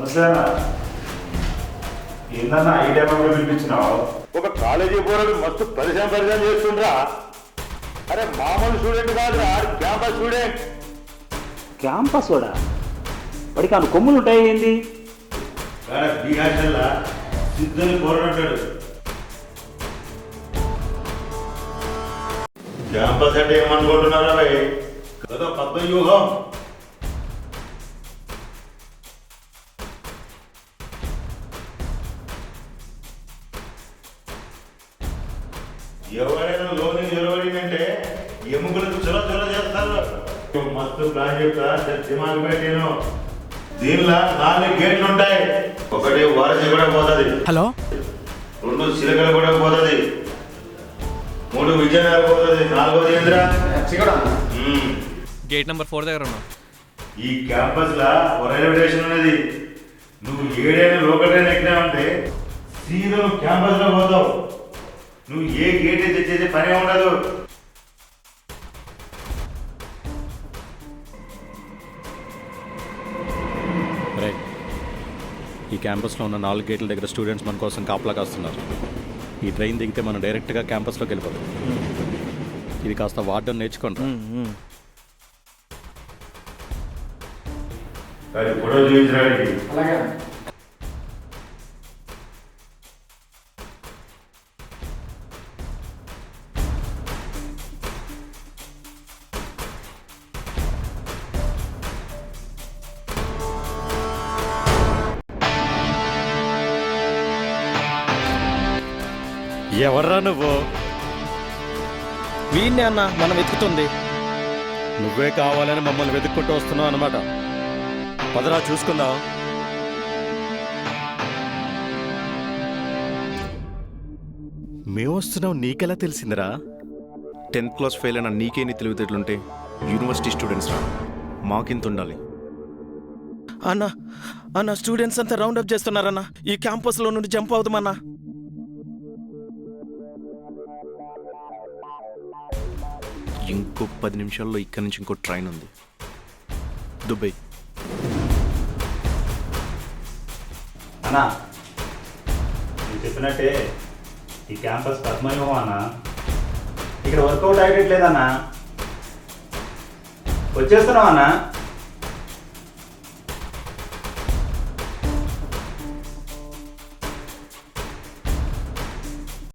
వస్తానా ఏందన్నా ఈ టైం పిలిపించినావు? ఒక కాలేజీ పోరాడు మస్తు పరిచయం చేస్తుండ్రా. అరే మామూలు స్టూడెంట్ కాదురా, క్యాంపస్ స్టూడెంట్. క్యాంపస్ వాడా? వాడికి అను కొమ్ములు ఉంటాయి ఏంది? బీహార్లా సిద్ధుని పోరాడాడు. క్యాంపస్ అంటే ఏమనుకుంటున్నారా భయ్? కదా పెద్ద వ్యూహం. ఎవరైనా లోని ఎరువడిందంటే ఎముకలకు చొర చొర చేస్తారు. మస్తు ప్లాన్ చెప్తా, దిమాగ్ పెట్టాను. దీనిలో 4 గేట్లు ఉంటాయి. ఒకటి వారసి కూడా పోతుంది, హలో 2 చిలకలు కూడా పోతుంది, 3 విజయనగరం పోతుంది, 4వది ఏంద్రా గేట్ నెంబర్ 4 దగ్గర ఉన్నా. ఈ క్యాంపస్ లా ఒక రైల్వే స్టేషన్ ఉన్నది. నువ్వు ఏడైనా లోకల్ ట్రైన్ ఎక్కినావంటే సీదా నువ్వు క్యాంపస్ లో పోతావు. నువ్వు ఏ గేట్ తెచ్చేది పనే ఉండదు. ఈ క్యాంపస్లో ఉన్న 4 గేట్ల దగ్గర స్టూడెంట్స్ మన కోసం కాపలా కాస్తున్నారు. ఈ ట్రైన్ దిగితే మనం డైరెక్ట్గా క్యాంపస్లోకి వెళ్ళిపోతాం. ఇది కాస్త వాడడం నేర్చుకోండి. ఫోటో చూపించడానికి ఎవర్రా నువ్వు? వీడిని అన్న మనం వెతుకుతుంది. నువ్వే కావాలని మమ్మల్ని వెతుక్కుంటూ వస్తున్నావు అనమాట. పదరా చూసుకుందాం. మేము వస్తున్నాం నీకెలా తెలిసిందిరా? 10th క్లాస్ ఫెయిల్ అయినా నీకేని తెలివితేటలుంటే యూనివర్సిటీ స్టూడెంట్స్ రా, మాకింత ఉండాలి. అన్న స్టూడెంట్స్ అంతా రౌండ్ అప్ చేస్తున్నారన్న. ఈ క్యాంపస్లో నుండి జంప్ అవుతామన్నా. ఇంకో 10 నిమిషాల్లో ఇక్కడి నుంచి ఇంకో ట్రైన్ ఉంది, దుబాయ్. అన్నా నేను చెప్పినట్టే ఈ క్యాంపస్ పద్మవ్యూహం అన్నా. ఇక్కడ వర్కౌట్ అయ్యేట్లేదన్నా. వచ్చేస్తున్నాం అన్నా.